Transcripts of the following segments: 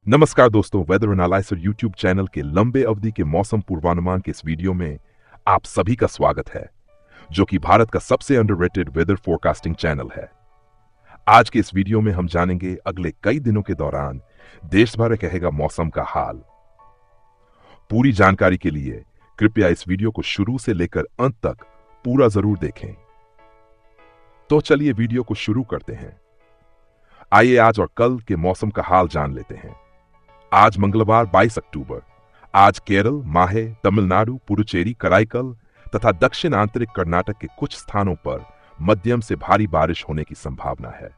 नमस्कार दोस्तों, weather analyser YouTube channel के लंबे अवधि के मौसम पूर्वानुमान के इस वीडियो में आप सभी का स्वागत है, जो कि भारत का सबसे अंडररेटेड वेदर फोरकास्टिंग चैनल है। आज के इस वीडियो में हम जानेंगे अगले कई दिनों के दौरान देश भर रहेगा मौसम का हाल। पूरी जानकारी के लिए कृपया इस वीडियो को शुरू से लेकर अंत तक पूरा जरूर देखें। तो चलिए वीडियो को शुरू करते हैं। आइए आज और कल के मौसम का हाल जान लेते हैं। आज मंगलवार 22 अक्टूबर, आज केरल, माहे, तमिलनाडु, पुडुचेरी, कराईकल तथा दक्षिण आंतरिक कर्नाटक के कुछ स्थानों पर मध्यम से भारी बारिश होने की संभावना है।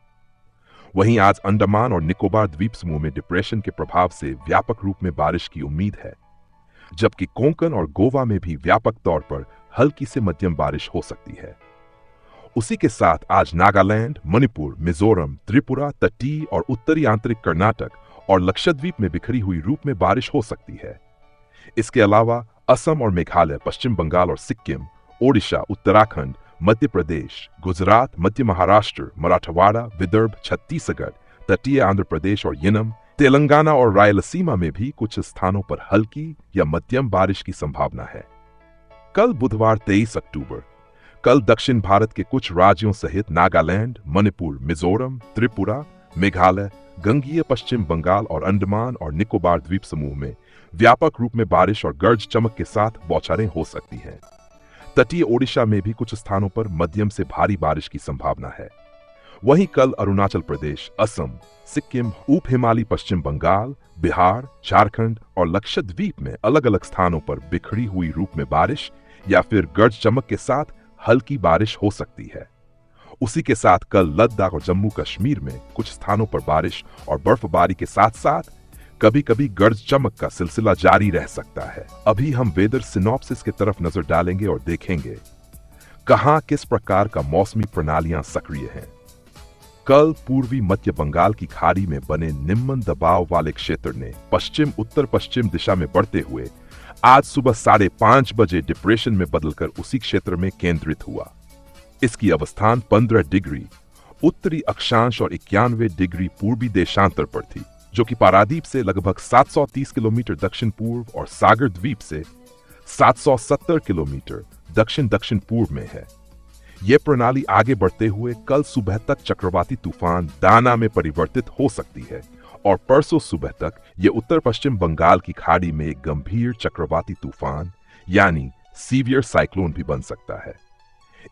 वहीं आज अंडमान और निकोबार द्वीप समूह में डिप्रेशन के प्रभाव से व्यापक रूप में बारिश की उम्मीद है, जबकि कोंकण और गोवा में भी व्यापक तौर पर हल्की से मध्यम बारिश हो सकती है। उसी के साथ आज नागालैंड, मणिपुर, मिजोरम, त्रिपुरा, तटीय और उत्तरी आंतरिक कर्नाटक और लक्षद्वीप में बिखरी हुई रूप में बारिश हो सकती है। इसके अलावा असम और मेघालय, पश्चिम बंगाल और सिक्किम, ओडिशा, उत्तराखंड, मध्य प्रदेश, गुजरात, मध्य महाराष्ट्र, मराठवाड़ा, विदर्भ, छत्तीसगढ़, तटीय आंध्र प्रदेश और यनम, तेलंगाना और रायलसीमा में भी कुछ स्थानों पर हल्की या मध्यम बारिश की संभावना है। कल बुधवार 23 अक्टूबर, कल दक्षिण भारत के कुछ राज्यों सहित नागालैंड, मणिपुर, मिजोरम, त्रिपुरा, मेघालय, गंगीय पश्चिम बंगाल और अंडमान और निकोबार द्वीप समूह में व्यापक रूप में बारिश और गरज चमक के साथ बौछारें हो सकती हैं। तटीय ओडिशा में भी कुछ स्थानों पर मध्यम से भारी बारिश की संभावना है। वहीं कल अरुणाचल प्रदेश, असम, सिक्किम, उप हिमालयी पश्चिम बंगाल, बिहार, झारखंड और लक्षद्वीप में अलग अलग स्थानों पर बिखरी हुई रूप में बारिश या फिर गरज चमक के साथ हल्की बारिश हो सकती है। उसी के साथ कल लद्दाख और जम्मू कश्मीर में कुछ स्थानों पर बारिश और बर्फबारी के साथ साथ कभी कभी गरज चमक का सिलसिला जारी रह सकता है। अभी हम वेदर सिनॉप्सिस की तरफ नजर डालेंगे और देखेंगे कहां किस प्रकार का मौसमी प्रणालियां सक्रिय हैं। कल पूर्वी मध्य बंगाल की खाड़ी में बने निम्न दबाव वाले क्षेत्र ने पश्चिम उत्तर पश्चिम दिशा में बढ़ते हुए आज सुबह 5:30 बजे डिप्रेशन में बदलकर उसी क्षेत्र में केंद्रित हुआ। इसकी अवस्थान 15 डिग्री उत्तरी अक्षांश और 91 डिग्री पूर्वी देशांतर पर थी, जो कि पारादीप से लगभग 730 किलोमीटर दक्षिण पूर्व और सागर द्वीप से 770 किलोमीटर दक्षिण दक्षिण पूर्व में है। यह प्रणाली आगे बढ़ते हुए कल सुबह तक चक्रवाती तूफान दाना में परिवर्तित हो सकती है और परसों सुबह तक यह उत्तर पश्चिम बंगाल की खाड़ी में एक गंभीर चक्रवाती तूफान यानी सीवियर साइक्लोन भी बन सकता है।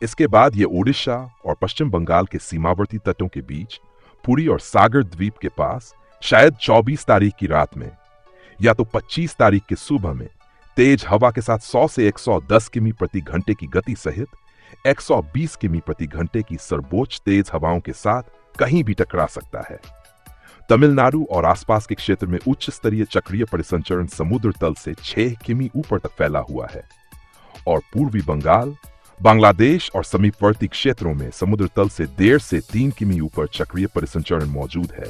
इसके बाद यह ओडिशा और पश्चिम बंगाल के सीमावर्ती तटों के बीच पुरी और सागर द्वीप के पास शायद 24 तारीख की रात में या तो 25 तारीख के सुबह में तेज हवा के साथ 100 से 110 किमी प्रति घंटे की गति सहित 120 किमी प्रति घंटे की सर्वोच्च तेज हवाओं के साथ कहीं भी टकरा सकता है। तमिलनाडु और आसपास के क्षेत्र में उच्च स्तरीय चक्रीय परिसंचरण समुद्र तल से 6 किमी ऊपर तक फैला हुआ है और पूर्वी बंगाल, बांग्लादेश और समीपवर्ती क्षेत्रों में समुद्र तल से 1.5 से 3 किमी ऊपर चक्रीय परिसंचरण मौजूद है,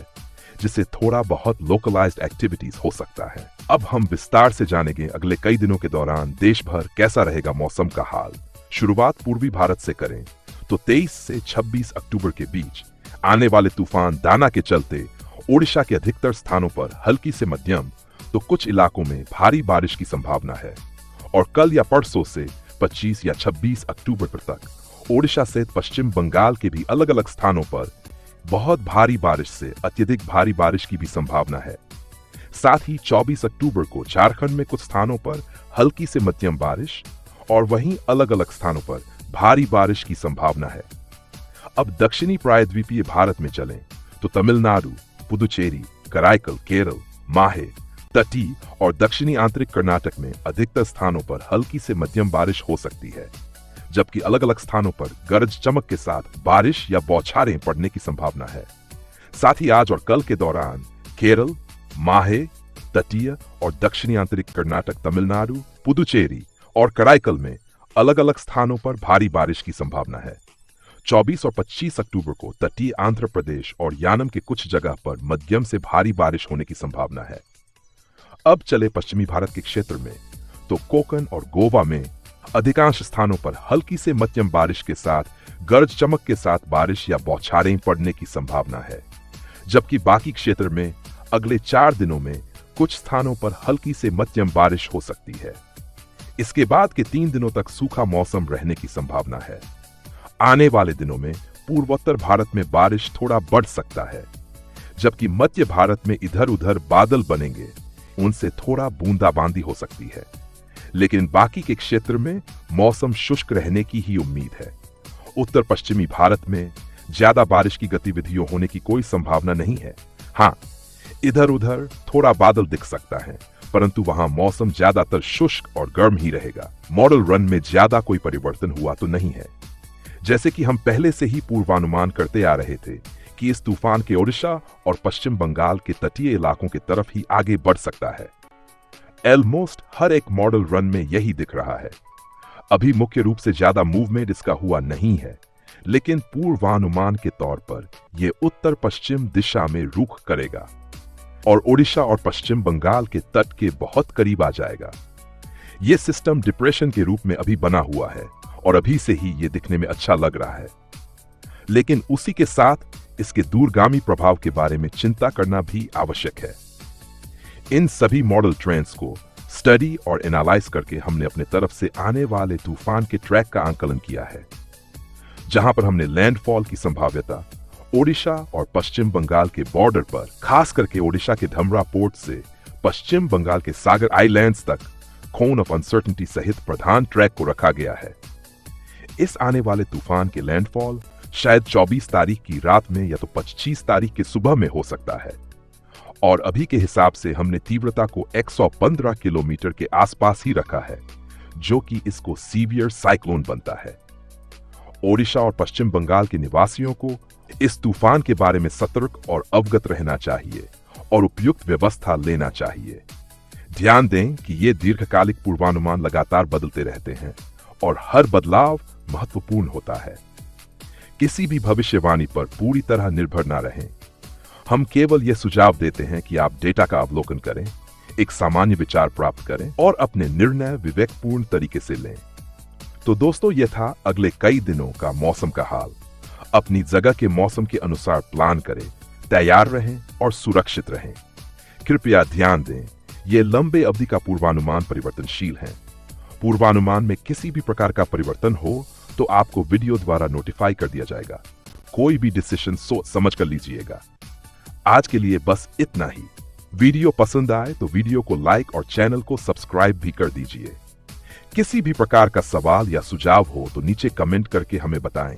जिससे थोड़ा बहुत लोकलाइज्ड एक्टिविटीज हो सकता है। अब हम विस्तार से जानेंगे अगले कई दिनों के दौरान देश भर कैसा रहेगा मौसम का हाल। शुरुआत पूर्वी भारत से करें तो 23 से 26 अक्टूबर के बीच आने वाले तूफान दाना के चलते ओडिशा के अधिकतर स्थानों पर हल्की से मध्यम तो कुछ इलाकों में भारी बारिश की संभावना है और कल या परसों से 25 या 26 अक्टूबर तक ओडिशा सहित पश्चिम बंगाल के भी अलग अलग स्थानों पर बहुत भारी बारिश से अत्यधिक भारी बारिश की भी संभावना है। साथ ही 24 अक्टूबर को झारखंड में कुछ स्थानों पर हल्की से मध्यम बारिश और वहीं अलग अलग स्थानों पर भारी बारिश की संभावना है। अब दक्षिणी प्रायद्वीपीय भारत में चलें तो तमिलनाडु, पुदुचेरी, कराईकल, केरल, माहे, तटीय और दक्षिणी आंतरिक कर्नाटक में अधिकतर स्थानों पर हल्की से मध्यम बारिश हो सकती है, जबकि अलग अलग स्थानों पर गरज चमक के साथ बारिश या बौछारें पड़ने की संभावना है। साथ ही आज और कल के दौरान केरल, माहे, तटीय और दक्षिणी आंतरिक कर्नाटक, तमिलनाडु, पुदुचेरी और कराईकल में अलग अलग स्थानों पर भारी बारिश की संभावना है। 24 और 25 अक्टूबर को तटीय आंध्र प्रदेश और यानम के कुछ जगह पर मध्यम से भारी बारिश होने की संभावना है। अब चले पश्चिमी भारत के क्षेत्र में तो कोंकण और गोवा में अधिकांश स्थानों पर हल्की से मध्यम बारिश के साथ गरज चमक के साथ बारिश या बौछारें पड़ने की संभावना है, जबकि बाकी क्षेत्र में अगले 4 दिनों में कुछ स्थानों पर हल्की से मध्यम बारिश हो सकती है। इसके बाद के 3 दिनों तक सूखा मौसम रहने की संभावना है। आने वाले दिनों में पूर्वोत्तर भारत में बारिश थोड़ा बढ़ सकता है, जबकि मध्य भारत में इधर उधर बादल बनेंगे, उनसे थोड़ा बूंदाबांदी हो सकती है। लेकिन बाकी के क्षेत्र में मौसम शुष्क रहने की ही उम्मीद है। उत्तर पश्चिमी भारत में ज्यादा बारिश की गतिविधियों होने की कोई संभावना नहीं है। हाँ, इधर उधर थोड़ा बादल दिख सकता है, परंतु वहां मौसम ज्यादातर शुष्क और गर्म ही रहेगा। मॉडल रन में ज्यादा कोई परिवर्तन हुआ तो नहीं है। जैसे कि हम पहले से ही पूर्वानुमान करते आ रहे थे कि इस तूफान के ओडिशा और पश्चिम बंगाल के तटीय इलाकों की तरफ ही आगे बढ़ सकता है। ऑलमोस्ट हर एक मॉडल रन में यही दिख रहा है। अभी मुख्य रूप से ज्यादा मूवमेंट इसका हुआ नहीं है, लेकिन पूर्वानुमान के तौर पर यह उत्तर पश्चिम दिशा में रुख करेगा और ओडिशा और पश्चिम बंगाल के तट के बहुत करीब आ जाएगा। यह सिस्टम डिप्रेशन के रूप में अभी बना हुआ है और अभी से ही यह दिखने में अच्छा लग रहा है, लेकिन उसी के साथ इसके दूरगामी प्रभाव के बारे में चिंता करना भी आवश्यक है। इन सभी मॉडल ट्रेंड्स को स्टडी और एनालाइज करके हमने अपने तरफ से आने वाले तूफान के ट्रैक का आंकलन किया है, जहां पर हमने लैंडफॉल की संभाव्यता ओडिशा और पश्चिम बंगाल के बॉर्डर पर, खास करके ओडिशा के धमरा पोर्ट से पश्चिम बंगाल के सागर आइलैंड्स तक कोन ऑफ अनसर्टेनिटी सहित प्रधान ट्रैक को रखा गया है। इस आने वाले तूफान के लैंडफॉल शायद 24 तारीख की रात में या तो 25 तारीख की सुबह में हो सकता है, और अभी के हिसाब से हमने तीव्रता को 115 किलोमीटर के आसपास ही रखा है, जो कि इसको सीवियर साइक्लोन बनता है। ओडिशा और पश्चिम बंगाल के निवासियों को इस तूफान के बारे में सतर्क और अवगत रहना चाहिए और उपयुक्त व्यवस्था लेना चाहिए। ध्यान दें कि ये दीर्घकालिक पूर्वानुमान लगातार बदलते रहते हैं और हर बदलाव महत्वपूर्ण होता है। किसी भी भविष्यवाणी पर पूरी तरह निर्भर ना रहें। हम केवल यह सुझाव देते हैं कि आप डेटा का अवलोकन करें, एक सामान्य विचार प्राप्त करें और अपने निर्णय विवेकपूर्ण तरीके से लें। तो दोस्तों, यह था अगले कई दिनों का मौसम का हाल। अपनी जगह के मौसम के अनुसार प्लान करें, तैयार रहें और सुरक्षित रहें। कृपया ध्यान दें, यह लंबे अवधि का पूर्वानुमान परिवर्तनशील है। पूर्वानुमान में किसी भी प्रकार का परिवर्तन हो तो आपको वीडियो द्वारा नोटिफाई कर दिया जाएगा। कोई भी डिसीजन सोच समझ कर लीजिएगा। आज के लिए बस इतना ही। वीडियो पसंद आए तो वीडियो को लाइक और चैनल को सब्सक्राइब भी कर दीजिए। किसी भी प्रकार का सवाल या सुझाव हो तो नीचे कमेंट करके हमें बताएं।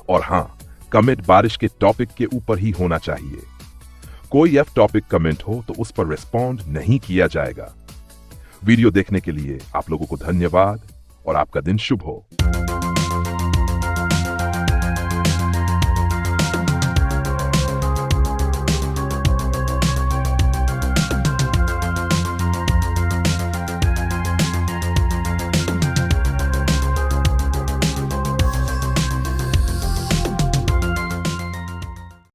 और हाँ, कमेंट बारिश के टॉपिक के ऊपर ही होना चाहिए। कोई एफ टॉपिक कमेंट हो तो उस पर रिस्पॉन्ड नहीं किया जाएगा। वीडियो देखने के लिए आप लोगों को धन्यवाद और आपका दिन शुभ हो।